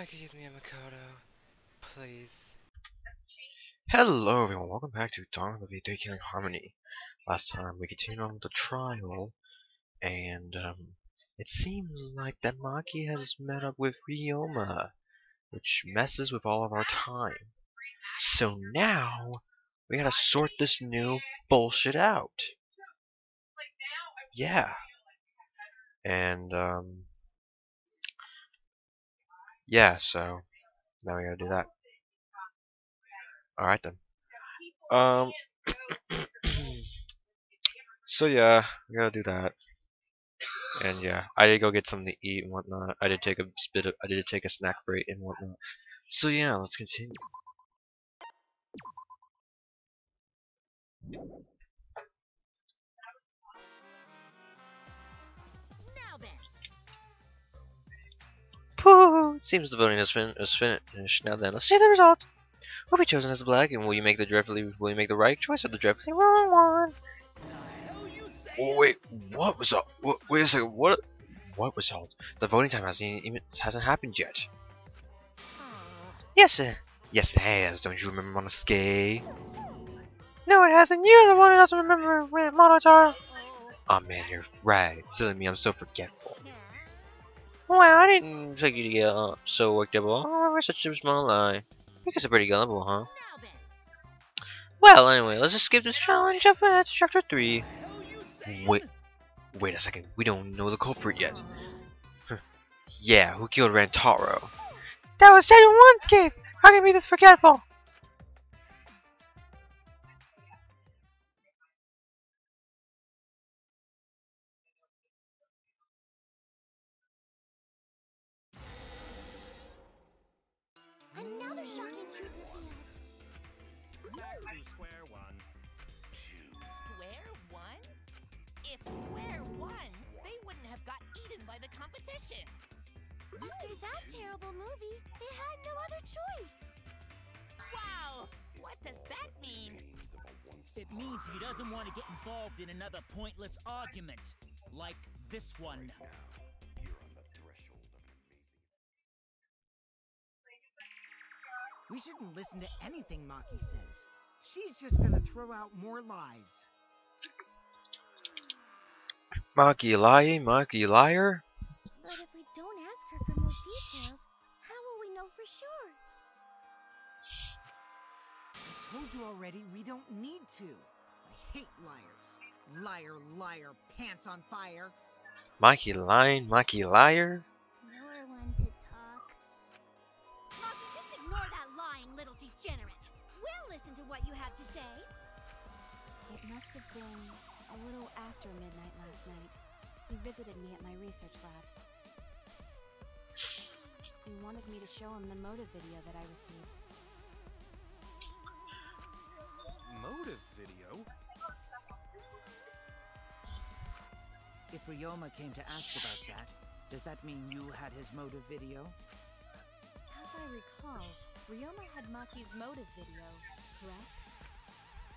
could use me a Makoto, please. Hello everyone, welcome back to Danganronpa Day Killing Harmony. Last time we continued on with the trial, and it seems like that Maki has met up with Ryoma, which messes with all of our time. So now, we gotta sort this new bullshit out. Yeah. And yeah, so now we gotta do that. Alright then. So yeah, we gotta do that. And yeah, I did go get something to eat and whatnot. I did take a snack break and whatnot. So yeah, let's continue. Now then. Pooh! Seems the voting is finished. Now then, let's see the result. Who will be chosen as black, and will you make the right choice or the dreadfully wrong one? Oh, wait, what was up? Wait a second, what was all? The voting time hasn't happened yet. Yes, yes it has. Don't you remember Monosuke? No, it hasn't. You're the one who doesn't remember Monotar. Oh man, you're right. Silly me, I'm so forgetful. Well, I didn't expect you to get so worked up. Oh, we're such a small lie. You guys are pretty gullible, huh? Well, anyway, let's just skip this challenge up to chapter 3. Wait a second. We don't know the culprit yet. Yeah, who killed Rantaro? That was Chapter 1's case! How can you be this forgetful? Another shocking truth revealed. Back to square one. Square one? If square one, they wouldn't have got eaten by the competition. After that terrible movie, they had no other choice. Wow! What does that mean? It means he doesn't want to get involved in another pointless argument, like this one. We shouldn't listen to anything Maki says. She's just gonna throw out more lies. Maki liar? But if we don't ask her for more details, how will we know for sure? I told you already, we don't need to. I hate liars. Liar, liar, pants on fire. Maki liar? You're one to talk. Maki, just ignore that lying little degenerate. We'll listen to what you have to say. It must have been a little after midnight last night. He visited me at my research lab. He wanted me to show him the motive video that I received. Motive video? If Ryoma came to ask about that, does that mean you had his motive video? As I recall, Ryoma had Maki's motive video, correct?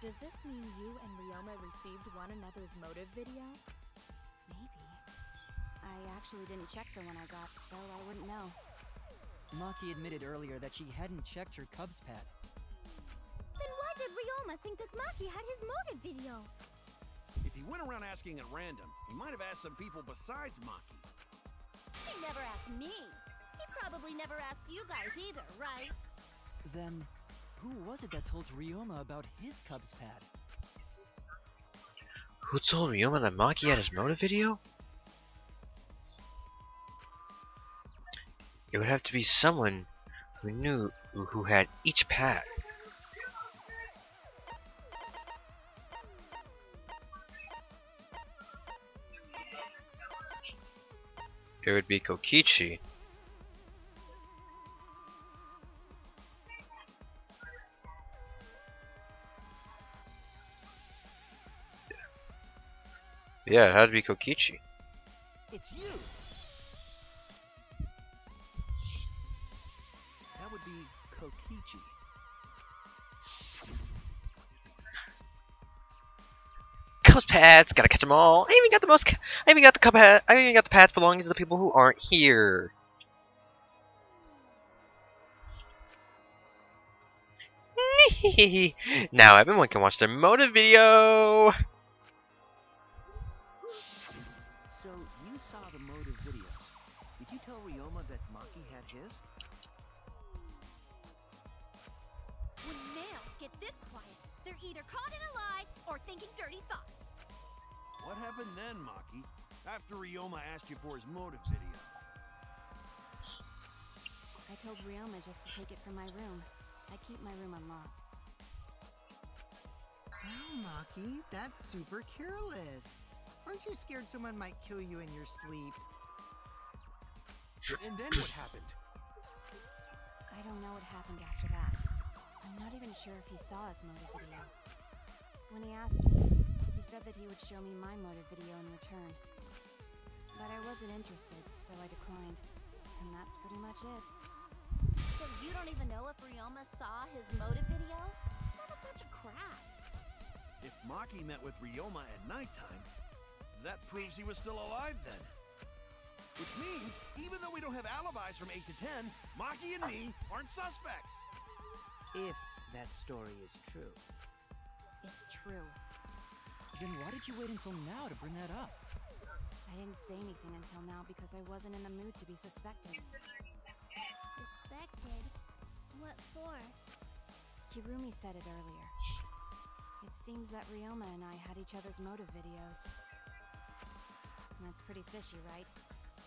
Does this mean you and Ryoma received one another's motive video? Maybe. I actually didn't check the one I got, so I wouldn't know. Maki admitted earlier that she hadn't checked her Cubs pad. Then why did Ryoma think that Maki had his motive video? If he went around asking at random, he might have asked some people besides Maki. He never asked me. He probably never asked you guys either, right? Then, who was it that told Ryoma about his Cubs pad? Who told Ryoma that Maki had his motive video? It would have to be someone who knew who had each pad. It would be Kokichi. Yeah, it had to be Kokichi. It's you! That would be Kokichi. Cubs pads, gotta catch them all. I even got the pads belonging to the people who aren't here. Now everyone can watch their motive video. So, you saw the motive videos. Did you tell Ryoma that Maki had his? When males get this quiet, they're either caught in a lie or thinking dirty thoughts. What happened then, Maki? After Ryoma asked you for his motive video? I told Ryoma just to take it from my room. I keep my room unlocked. Wow, Maki, that's super careless. Aren't you scared someone might kill you in your sleep? And then what happened? I don't know what happened after that. I'm not even sure if he saw his motive video. When he asked me, he said that he would show me my motive video in return. But I wasn't interested, so I declined. And that's pretty much it. So you don't even know if Ryoma saw his motive video? What a bunch of crap. If Maki met with Ryoma at nighttime, that proves he was still alive then. Which means, even though we don't have alibis from 8 to 10, Maki and me aren't suspects. If that story is true. It's true. Then why did you wait until now to bring that up? I didn't say anything until now because I wasn't in the mood to be suspected. Suspected? What for? Kirumi said it earlier. It seems that Ryoma and I had each other's motive videos. That's pretty fishy, right?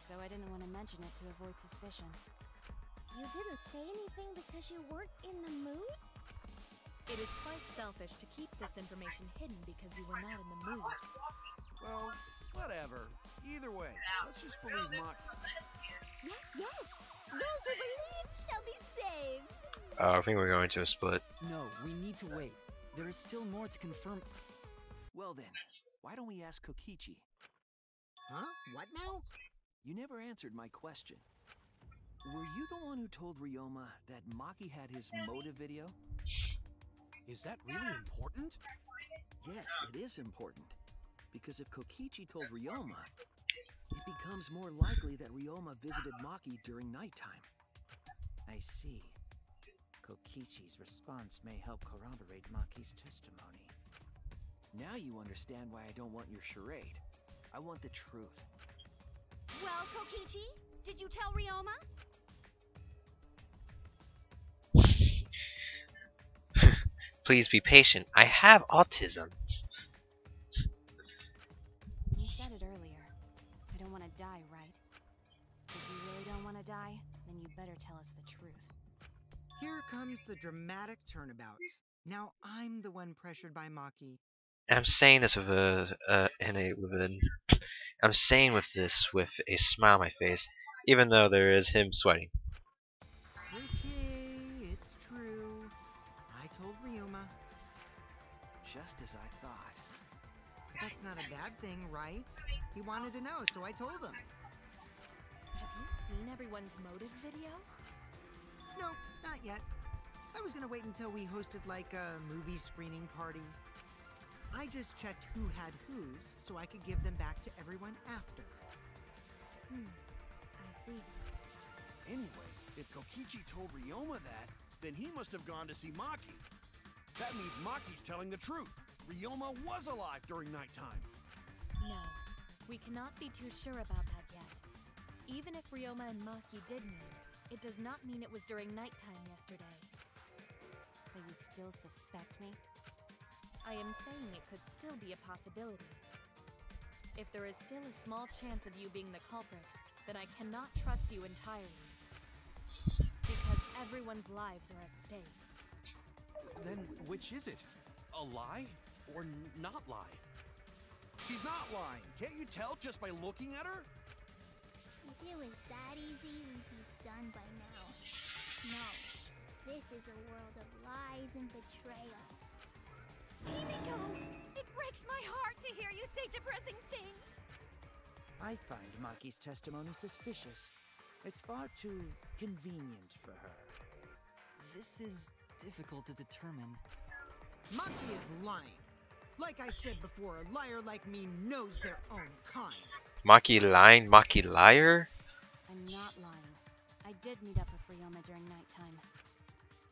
So I didn't want to mention it to avoid suspicion. You didn't say anything because you weren't in the mood? It is quite selfish to keep this information hidden because you were not in the mood. Well, whatever. Either way, let's just believe Maki. Yes, yes! Those who believe shall be saved! I think we're going to a split. No, we need to wait. There is still more to confirm. Well then, why don't we ask Kokichi? Huh? What now? You never answered my question. Were you the one who told Ryoma that Maki had his motive video? Is that really important? Yes, it is important. Because if Kokichi told Ryoma, it becomes more likely that Ryoma visited Maki during nighttime. I see. Kokichi's response may help corroborate Maki's testimony. Now you understand why I don't want your charade. I want the truth. Well, Kokichi, did you tell Ryoma? Please be patient. I have autism. You said it earlier. I don't want to die, right? If you really don't want to die, then you better tell us the truth. Here comes the dramatic turnabout. Now I'm the one pressured by Maki. And I'm saying this with I'm saying this with a smile on my face, even though there is him sweating. Okay, it's true. I told Ryoma. Just as I thought. That's not a bad thing, right? He wanted to know, so I told him. Have you seen everyone's motive video? No, not yet. I was gonna wait until we hosted like a movie screening party. I just checked who had whose, so I could give them back to everyone after. I see. Anyway, if Kokichi told Ryoma that, then he must have gone to see Maki. That means Maki's telling the truth. Ryoma was alive during nighttime. No, we cannot be too sure about that yet. Even if Ryoma and Maki did meet, it does not mean it was during nighttime yesterday. So you still suspect me? I am saying it could still be a possibility. If there is still a small chance of you being the culprit, then I cannot trust you entirely. Because everyone's lives are at stake. Then which is it? A lie or not lie? She's not lying. Can't you tell just by looking at her? If it was that easy, we'd be done by now. No, this is a world of lies and betrayal. Himiko! It breaks my heart to hear you say depressing things! I find Maki's testimony suspicious. It's far too convenient for her. This is difficult to determine. Maki is lying. Like I said before, a liar like me knows their own kind. Maki lying? Maki liar? I'm not lying. I did meet up with Ryoma during nighttime.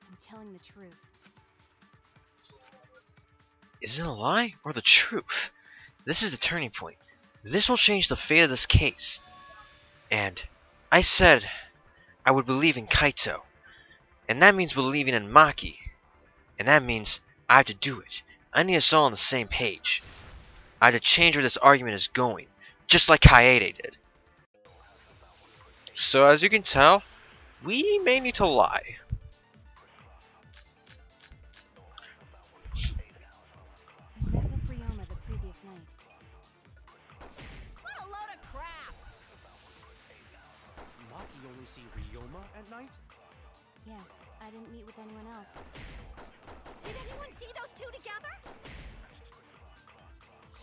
I'm telling the truth. Is it a lie or the truth? This is the turning point. This will change the fate of this case. And I said I would believe in Kaito. And that means believing in Maki. And that means I have to do it. I need us all on the same page. I have to change where this argument is going. Just like Kaede did. So as you can tell, we may need to lie. I met with Ryoma the previous night. What a load of crap! Maki only see Ryoma at night? Yes, I didn't meet with anyone else. Did anyone see those two together?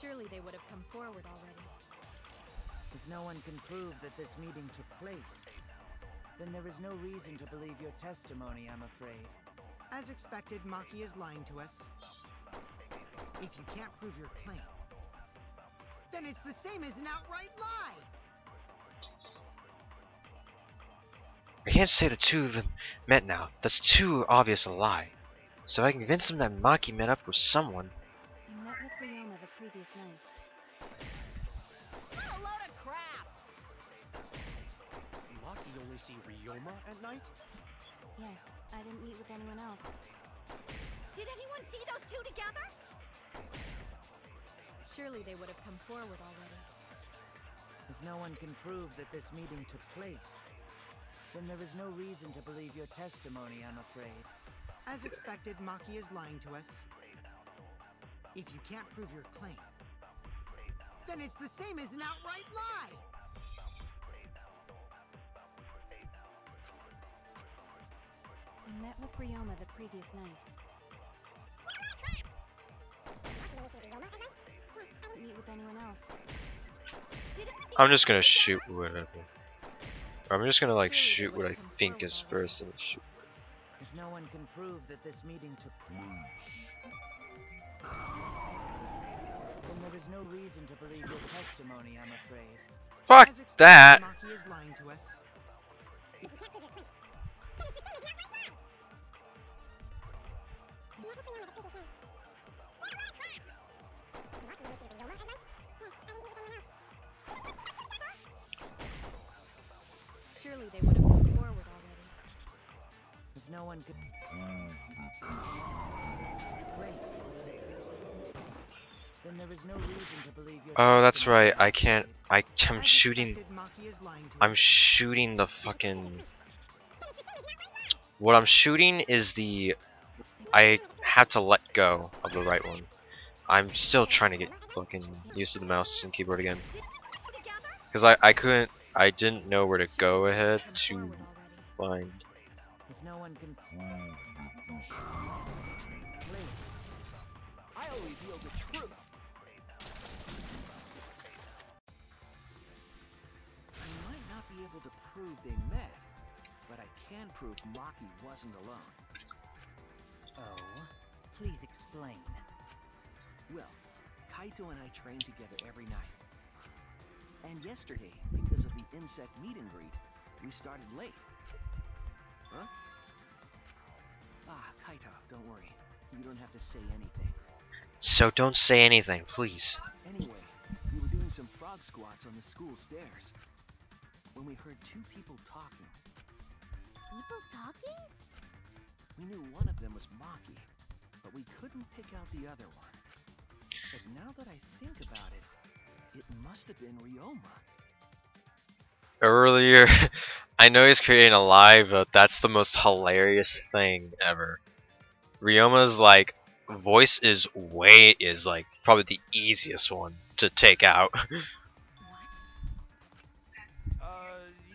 Surely they would have come forward already. If no one can prove that this meeting took place, then there is no reason to believe your testimony, I'm afraid. As expected, Maki is lying to us. If you can't prove your claim, then it's the same as an outright lie! I can't say the two of them met now. That's too obvious a lie. So I can convince them that Maki met up with someone. I met with Ryoma the previous night. What a load of crap! Maki only see Ryoma at night? Yes, I didn't meet with anyone else. Did anyone see those two together? Surely they would have come forward already. If no one can prove that this meeting took place, then there is no reason to believe your testimony, I'm afraid. As expected, Maki is lying to us. If you can't prove your claim, then it's the same as an outright lie! I met with Ryoma the previous night. I didn't meet with anyone else. I'm just gonna shoot whatever. I'm just gonna like shoot what I think is first and shoot. If no one can prove that this meeting took place, then there is no reason to believe your testimony, I'm afraid. Fuck As expected, that! Maki is lying to us. Surely they would have come forward already. If no one could place, then there is no reason to believe your Oh, that's testimony, right. I I'm can't. afraid. I'm shooting. Maki is lying to I'm us. shooting the fucking. What I'm shooting is the. I have to let go of the right one. I'm still trying to get fucking used to the mouse and keyboard again. Because I couldn't. I didn't know where to go ahead to find. If no one can place, I only feel the truth. I might not be able to prove they met, but I can prove Maki wasn't alone. Oh, please explain. Well, Kaito and I train together every night. And yesterday, because of the insect meet and greet, we started late. Huh? Ah, Kaito, don't worry. You don't have to say anything. So don't say anything, please. Anyway, we were doing some frog squats on the school stairs when we heard two people talking. People talking? We knew one of them was Maki, but we couldn't pick out the other one. But now that I think about it, it must have been Ryoma. Earlier, I know he's creating a lie, but that's the most hilarious thing ever. Ryoma's like voice is like probably the easiest one to take out.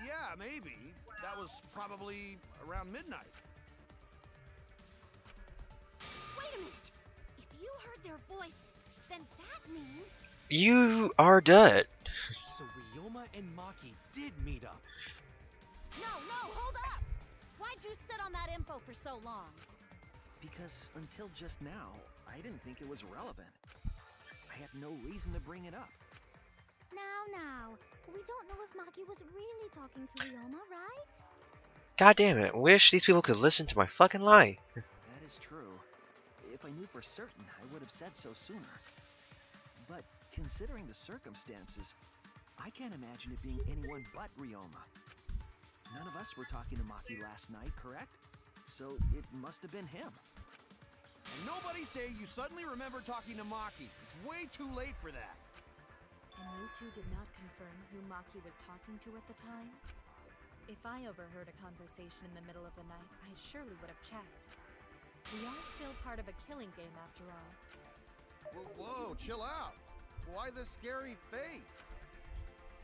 Yeah, maybe. That was probably around midnight. Wait a minute! If you heard their voices, then that means... You are dead. So Ryoma and Maki did meet up. No, hold up! Why'd you sit on that info for so long? Because until just now, I didn't think it was relevant. I had no reason to bring it up. Now, we don't know if Maki was really talking to Ryoma, right? God damn it! Wish these people could listen to my fucking lie. That is true. If if I knew for certain, I would have said so sooner. But considering the circumstances, I can't imagine it being anyone but Ryoma. None of us were talking to Maki last night, correct? So it must have been him. And nobody say you suddenly remember talking to Maki. It's way too late for that. And you two did not confirm who Maki was talking to at the time? If I overheard a conversation in the middle of the night, I surely would have checked. We are still part of a killing game after all. Whoa, whoa, chill out. Why the scary face?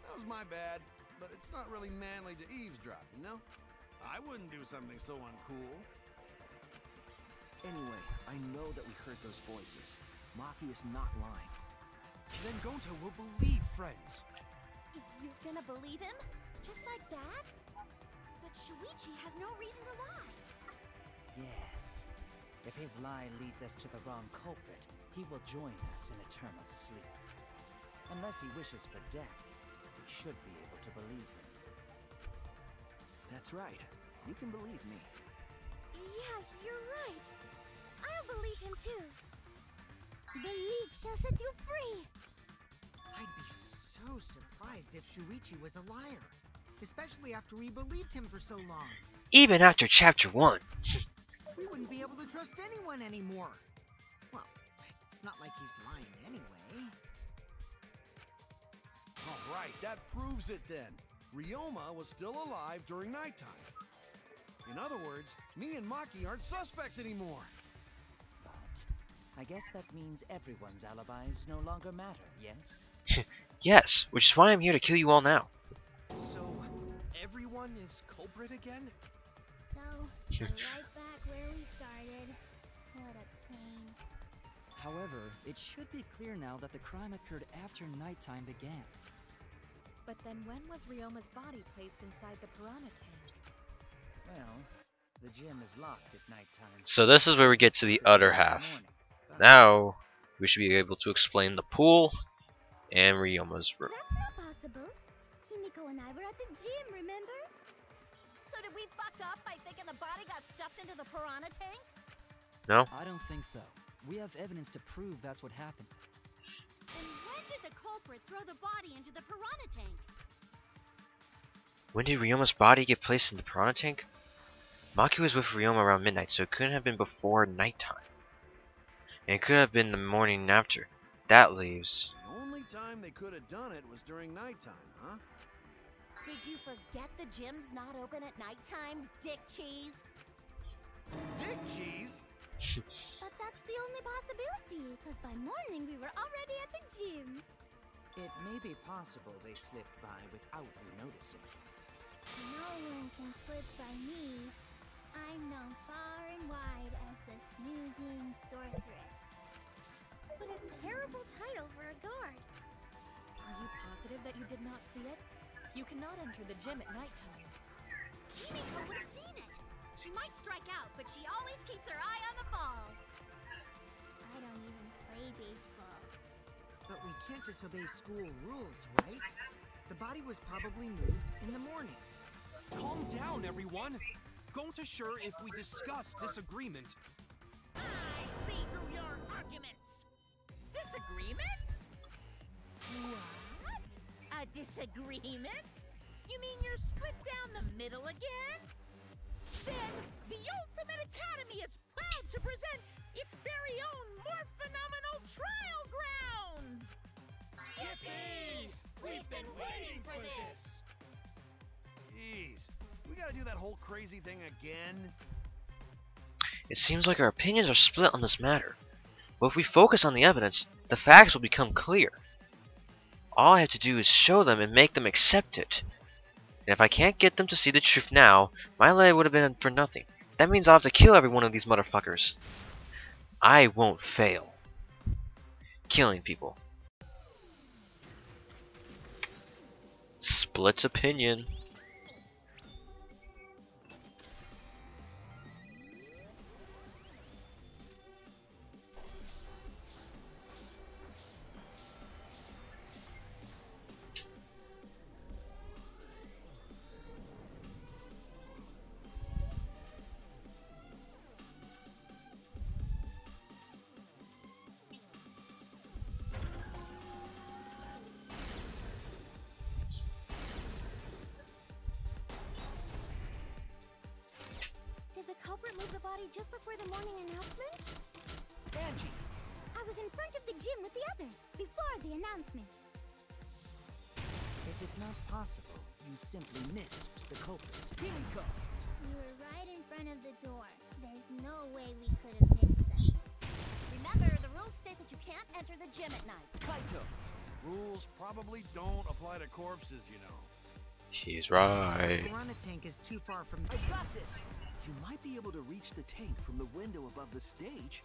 That was my bad, but it's not really manly to eavesdrop, you know? I wouldn't do something so uncool. Anyway, I know that we heard those voices. Maki is not lying. Then Gonta will believe friends. You're gonna believe him? Just like that? But Shuichi has no reason to lie. Yes. If his lie leads us to the wrong culprit, he will join us in eternal sleep. Unless he wishes for death, we should be able to believe him. That's right. You can believe me. Yeah, you're right. I'll believe him too. Belief shall set you free. I'd be so surprised if Shuichi was a liar. Especially after we believed him for so long. Even after chapter 1. We wouldn't be able to trust anyone anymore. Well, it's not like he's lying anyway. All right, that proves it then. Ryoma was still alive during nighttime. In other words, me and Maki aren't suspects anymore. But I guess that means everyone's alibis no longer matter, yes? Yes, which is why I'm here to kill you all now. So, everyone is culprit again? So, we're right back where we started. What a pain. However, it should be clear now that the crime occurred after nighttime began. But then when was Ryoma's body placed inside the piranha tank? Well, the gym is locked at nighttime. So this is where we get to the other half. Now, we should be able to explain the pool and Ryoma's room. That's not possible. Himiko and I were at the gym, remember? So did we fuck up by thinking the body got stuffed into the piranha tank? No? I don't think so. We have evidence to prove that's what happened. Then when did the culprit throw the body into the piranha tank? When did Ryoma's body get placed in the piranha tank? Maki was with Ryoma around midnight, so it couldn't have been before nighttime. And it could have been the morning after. That leaves... The only time they could have done it was during nighttime, huh? Did you forget the gym's not open at nighttime, Dick Cheese? Dick Cheese? But that's the only possibility, because by morning we were already at the gym. It may be possible they slipped by without you noticing. No one can slip by me. I'm known far and wide as the snoozing sorceress. What a terrible title for a guard. Are you positive that you did not see it? You cannot enter the gym at nighttime. Himiko would have seen it. She might strike out, but she always keeps her eye on the ball. I don't even play baseball. But we can't disobey school rules, right? The body was probably moved in the morning. Calm down, everyone. Gonta sure if we discuss disagreement. I see through your arguments. Disagreement? What? A disagreement? You mean you're split down the middle again? Then, the Ultimate Academy is proud to present its very own more phenomenal trial grounds! Yippee! We've been waiting for this! Jeez, we gotta do that whole crazy thing again? It seems like our opinions are split on this matter. But if we focus on the evidence, the facts will become clear. All I have to do is show them and make them accept it. And if I can't get them to see the truth now, my lie would have been for nothing. That means I'll have to kill every one of these motherfuckers. I won't fail. Killing people. Split opinion. culprit move the body just before the morning announcement? Angie! I was in front of the gym with the others, before the announcement. Is it not possible you simply missed the culprit? Himiko! We were right in front of the door. There's no way we could have missed them. Remember, the rules state that you can't enter the gym at night. Kaito! Rules probably don't apply to corpses, you know. She's right. The piranha tank is too far from. I got this! You might be able to reach the tank from the window above the stage.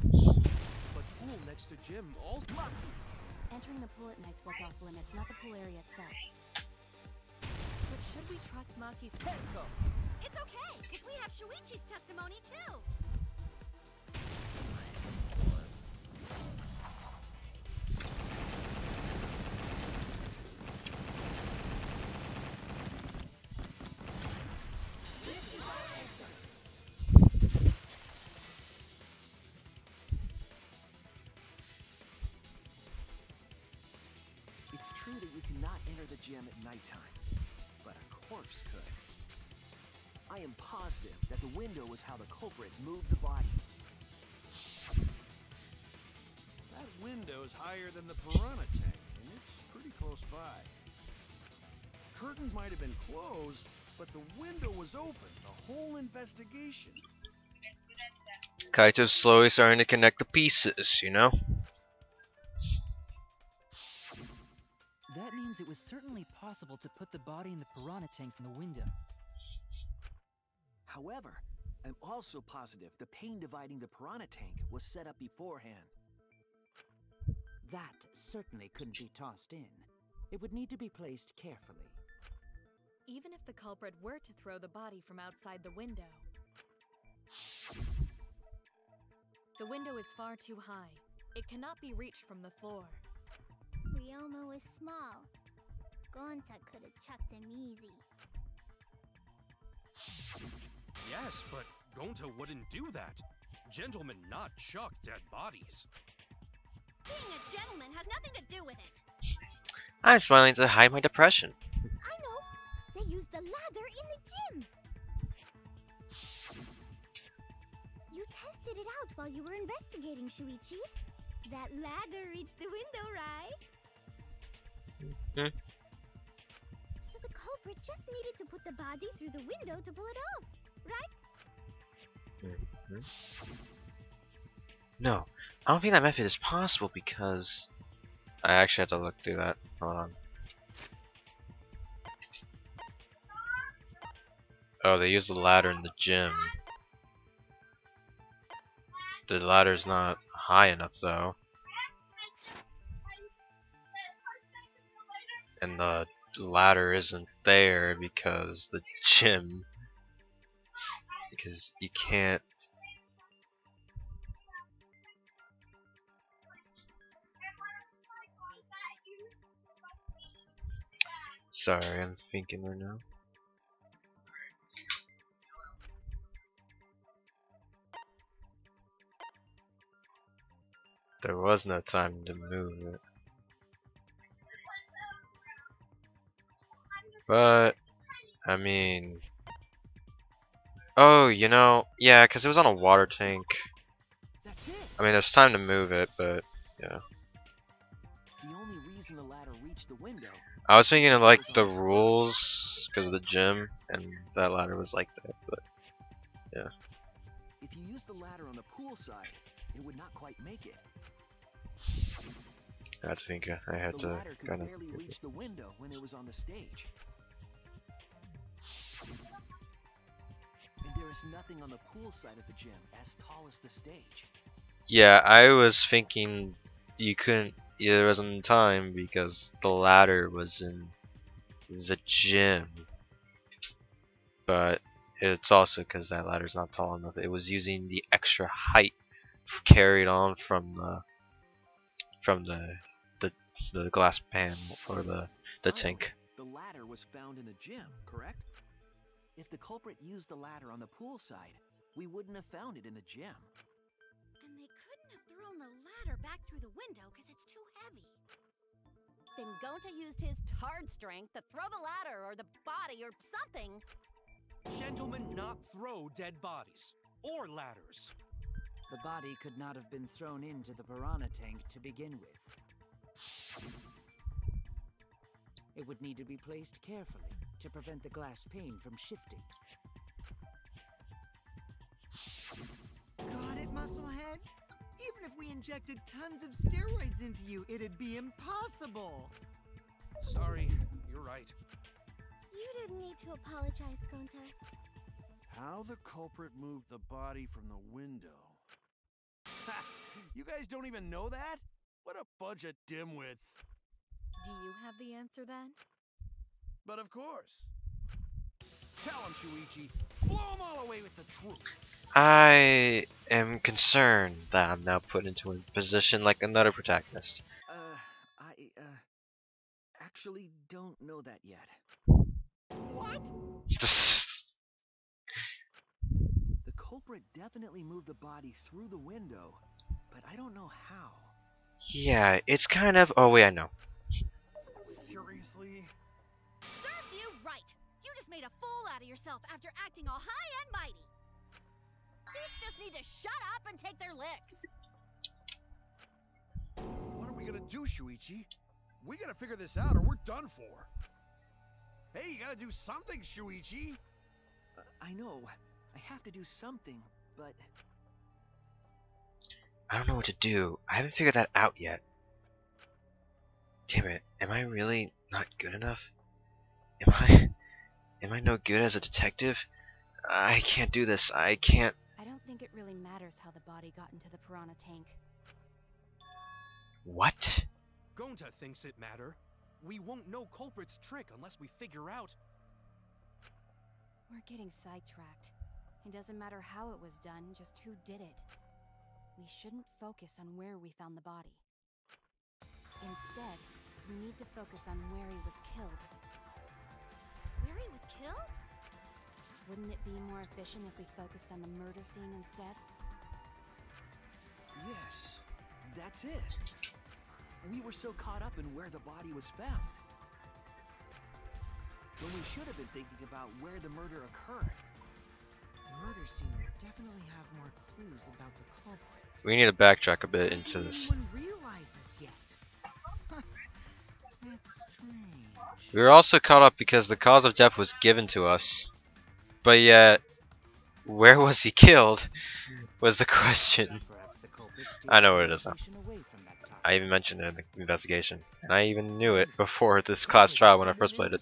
But pool next to gym all Entering the pool at night's what's off limits, not the pool area itself. But should we trust Maki's Tenko! It's okay, because we have Shuichi's testimony too. It's true that you cannot enter the gym at nighttime, but a corpse could. I am positive that the window was how the culprit moved the body. That window is higher than the piranha tank, and it's pretty close by. Curtains might have been closed, but the window was open. The whole investigation. Kaito's slowly starting to connect the pieces, you know? That means it was certainly possible to put the body in the piranha tank from the window. However, I'm also positive the pane dividing the piranha tank was set up beforehand. That certainly couldn't be tossed in. It would need to be placed carefully. Even if the culprit were to throw the body from outside the window, the window is far too high. It cannot be reached from the floor. Ryoma was small. Gonta could have chucked him easy. Yes, but Gonta wouldn't do that. Gentlemen not chuck dead bodies. Being a gentleman has nothing to do with it. I'm smiling to hide my depression. I know! They used the ladder in the gym! You tested it out while you were investigating, Shuichi. That ladder reached the window, right? Hmm? So the culprit just needed to put the body through the window to pull it off, right? Mhm. No, I don't think that method is possible because I actually have to look through that. Hold on. Oh, they use the ladder in the gym. The ladder's not high enough though. And the ladder isn't there because the gym, because you can't. Sorry, I'm thinking right now. There was no time to move it. But, I mean... Oh, you know, yeah, because it was on a water tank. That's it! I mean, there's time to move it, but, yeah. The only reason the ladder reached the window... I was thinking of, like, the rules, because of the gym, and that ladder was like that, but, yeah. If you use the ladder on the pool side, it would not quite make it. I think I had The to ladder could kind of... barely reach the window when it was on the stage. And there is nothing on the pool side of the gym as tall as the stage. Yeah, I was thinking you couldn't... There wasn't time because the ladder was in the gym. But it's also because that ladder's not tall enough. It was using the extra height carried on from the glass pan or the tank. The ladder was found in the gym, correct? If the culprit used the ladder on the pool side, we wouldn't have found it in the gym. And they couldn't have thrown the ladder back through the window because it's too heavy. Then Gonta used his Tard strength to throw the ladder or the body or something. Gentlemen not throw dead bodies. Or ladders. The body could not have been thrown into the piranha tank to begin with. It would need to be placed carefully to prevent the glass pane from shifting. Got it, Musclehead? Even if we injected tons of steroids into you, it'd be impossible. Sorry, you're right. You didn't need to apologize, Gonta. How the culprit moved the body from the window. Ha! You guys don't even know that? What a bunch of dimwits. Do you have the answer then? But of course. Tell him, Shuichi. Blow him all away with the truth. I am concerned that I'm now put into a position like another protagonist. I actually don't know that yet. What? The culprit definitely moved the body through the window, but I don't know how. Yeah, it's kind of. Oh wait, I know. Seriously? Serves you right. You just made a fool out of yourself after acting all high and mighty. Dudes just need to shut up and take their licks. What are we gonna do, Shuichi? We gotta figure this out or we're done for. Hey, you gotta do something, Shuichi. I know. I have to do something, but... I don't know what to do. I haven't figured that out yet. Damn it, am I really not good enough? Am I no good as a detective? I can't do this. I can't. I don't think it really matters how the body got into the piranha tank. What? Gonta thinks it matter. We won't know culprit's trick unless we figure out. We're getting sidetracked. It doesn't matter how it was done, just who did it. We shouldn't focus on where we found the body. Instead, we need to focus on where he was killed. Where he was killed? Wouldn't it be more efficient if we focused on the murder scene instead? Yes, that's it. We were so caught up in where the body was found, when we should have been thinking about where the murder occurred. The murder scene would definitely have more clues about the culprit. We need to backtrack a bit into this. No one realizes yet. That's strange. We were also caught up because the cause of death was given to us. But yet, where was he killed was the question. I know where it is now. I even mentioned it in the investigation. And I even knew it before this class trial when I first played it.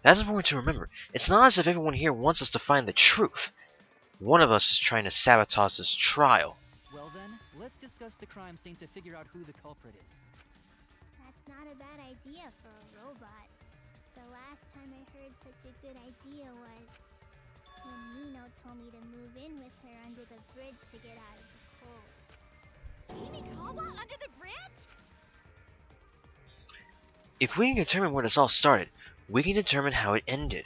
That's important to remember. It's not as if everyone here wants us to find the truth. One of us is trying to sabotage this trial. Well then, let's discuss the crime scene to figure out who the culprit is. That's not a bad idea for a robot. The last time I heard such a good idea was when Nino told me to move in with her under the bridge to get out of the cold. Himikawa under the bridge? If we can determine where this all started, we can determine how it ended.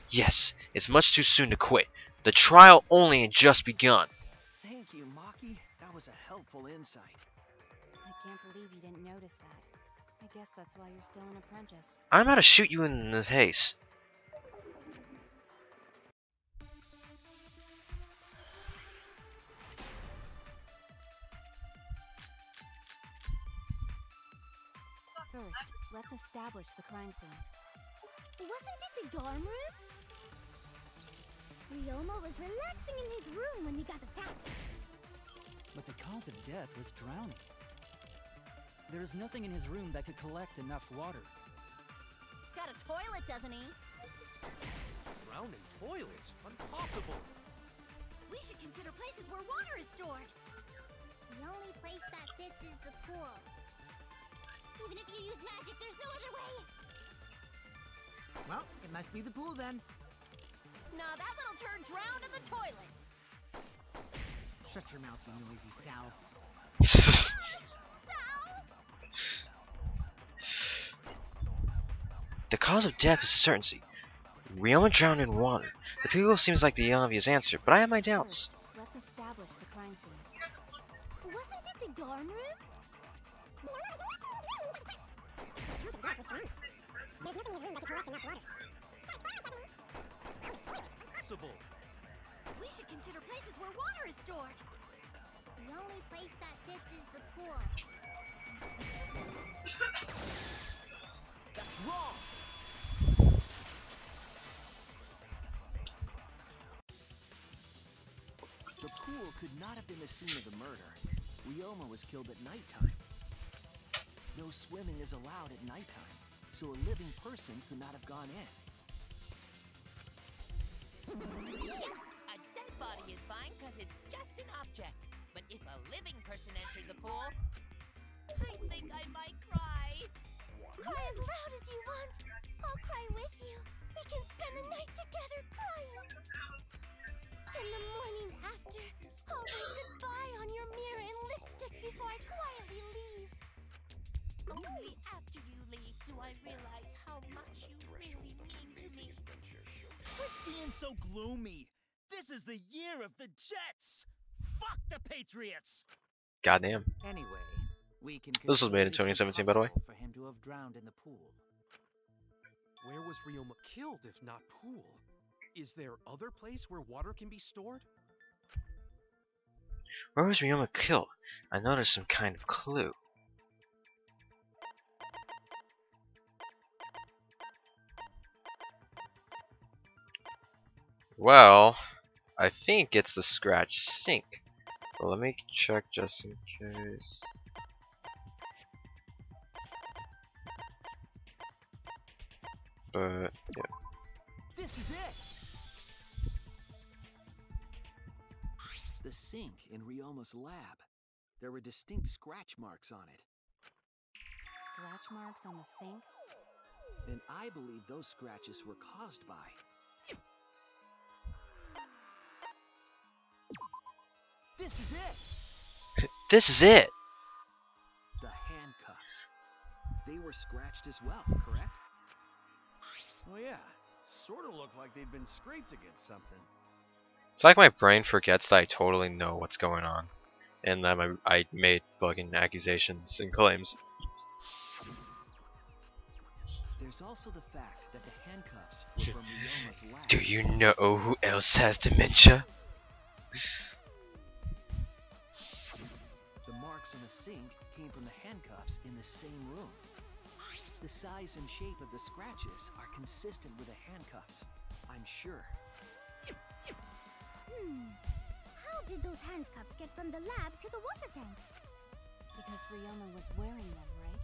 Yes, it's much too soon to quit. The trial only had just begun. Thank you, Maki. That was a helpful insight. I can't believe you didn't notice that. I guess that's why you're still an apprentice. I'm about to shoot you in the face. First, let's establish the crime scene. Wasn't it the dorm room? Ryoma was relaxing in his room when he got attacked. But the cause of death was drowning. There's nothing in his room that could collect enough water. He's got a toilet, doesn't he? Drowning toilet? Impossible. We should consider places where water is stored. The only place that fits is the pool. Even if you use magic, there's no other way. Well, it must be the pool then. Nah, that little turd drowned in the toilet. Shut your mouth, you noisy sow. The cause of death is a certainty. Ryoma drowned in water. The pool seems like the obvious answer, but I have my doubts. First, let's establish the crime scene. Wasn't it the dorm room? There's nothing in his room that could collect enough water. impossible. We should consider places where water is stored. The only place that fits is the pool. That's wrong! The pool could not have been the scene of the murder. Ryoma was killed at nighttime. No swimming is allowed at nighttime, so a living person could not have gone in. Yeah, a dead body is fine because it's just an object. But if a living person entered the pool, I think I might cry. Cry as loud as you want. I'll cry with you. We can spend the night together crying. And the morning after, I'll write goodbye on your mirror in lipstick before I quietly leave. Only after you leave do I realize how much you really mean to me. Quit being so gloomy. This is the year of the Jets. Fuck the Patriots. Goddamn. Anyway, we can. This was made in conclude it's 2017, by the way. impossible for him to have drowned in the pool. Where was Ryoma killed if not pool? Is there other place where water can be stored? Where was Ryoma killed? I noticed some kind of clue. Well, I think it's the scratch sink. But let me check just in case. But yeah. This is it. The sink in Ryoma's lab. There were distinct scratch marks on it. Scratch marks on the sink? And I believe those scratches were caused by... This is it! This is it! The handcuffs. They were scratched as well, correct? Well, yeah. Sort of looked like they'd been scraped against something. It's like my brain forgets that I totally know what's going on. And that I made bugging accusations and claims. There's also the fact that the handcuffs were from Ryoma's lab. Do you know who else has dementia? The marks in the sink came from the handcuffs in the same room. The size and shape of the scratches are consistent with the handcuffs, I'm sure. How did those handcuffs get from the lab to the water tank? Because Ryoma was wearing them, right?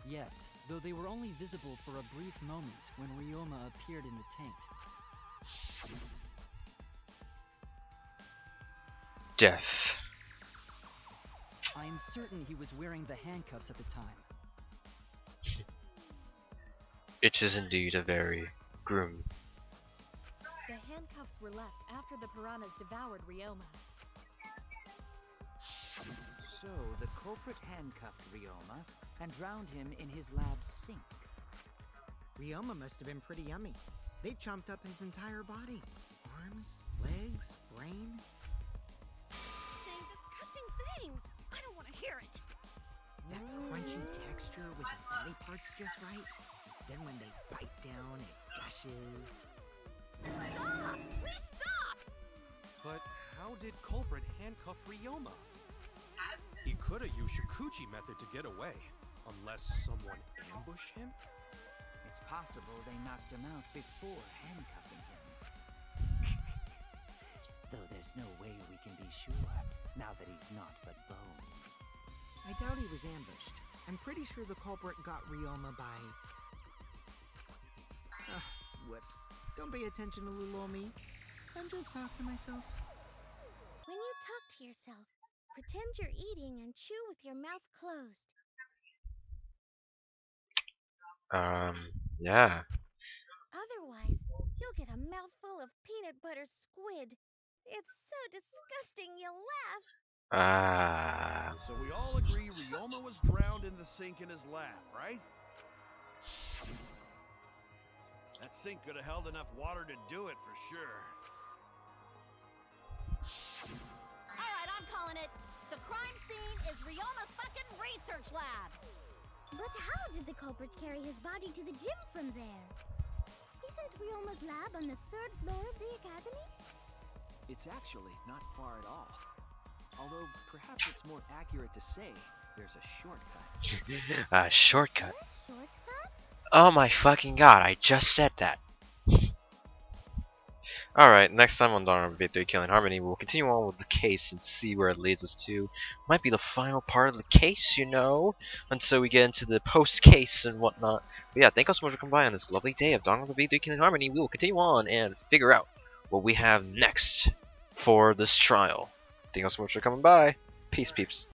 Yes, though they were only visible for a brief moment when Ryoma appeared in the tank. Death. I am certain he was wearing the handcuffs at the time. It is indeed a very grim. The handcuffs were left after the piranhas devoured Ryoma. So the culprit handcuffed Ryoma and drowned him in his lab's sink. Ryoma must have been pretty yummy. They chomped up his entire body. Arms, legs, brain. Saying disgusting things. I don't want to hear it. That crunchy texture with the body parts just right. Then when they bite down, it gushes. Stop! Please stop! But how did culprit handcuff Ryoma? He could have used Shikuchi method to get away, unless someone ambushed him? It's possible they knocked him out before handcuffing him. Though there's no way we can be sure, now that he's not but bones. I doubt he was ambushed. I'm pretty sure the culprit got Ryoma by... whoops. Don't pay attention to little old me. I'm just talking to myself. When you talk to yourself, pretend you're eating and chew with your mouth closed. Yeah. Otherwise, you'll get a mouthful of peanut butter squid. It's so disgusting you'll laugh. So we all agree Ryoma was drowned in the sink in his lab, right? That sink could have held enough water to do it for sure. Alright, I'm calling it. The crime scene is Ryoma's fucking research lab. But how did the culprits carry his body to the gym from there? Isn't Ryoma's lab on the 3rd floor of the academy? It's actually not far at all. Although, perhaps it's more accurate to say there's a shortcut. A shortcut. A shortcut? Oh my fucking god, I just said that. Alright, next time on Danganronpa 3 Killing Harmony, we'll continue on with the case and see where it leads us to. Might be the final part of the case, you know, until we get into the post-case and whatnot. But yeah, thank you so much for coming by on this lovely day of Danganronpa 3 Killing Harmony. We will continue on and figure out what we have next for this trial. Thank you so much for coming by. Peace, peeps.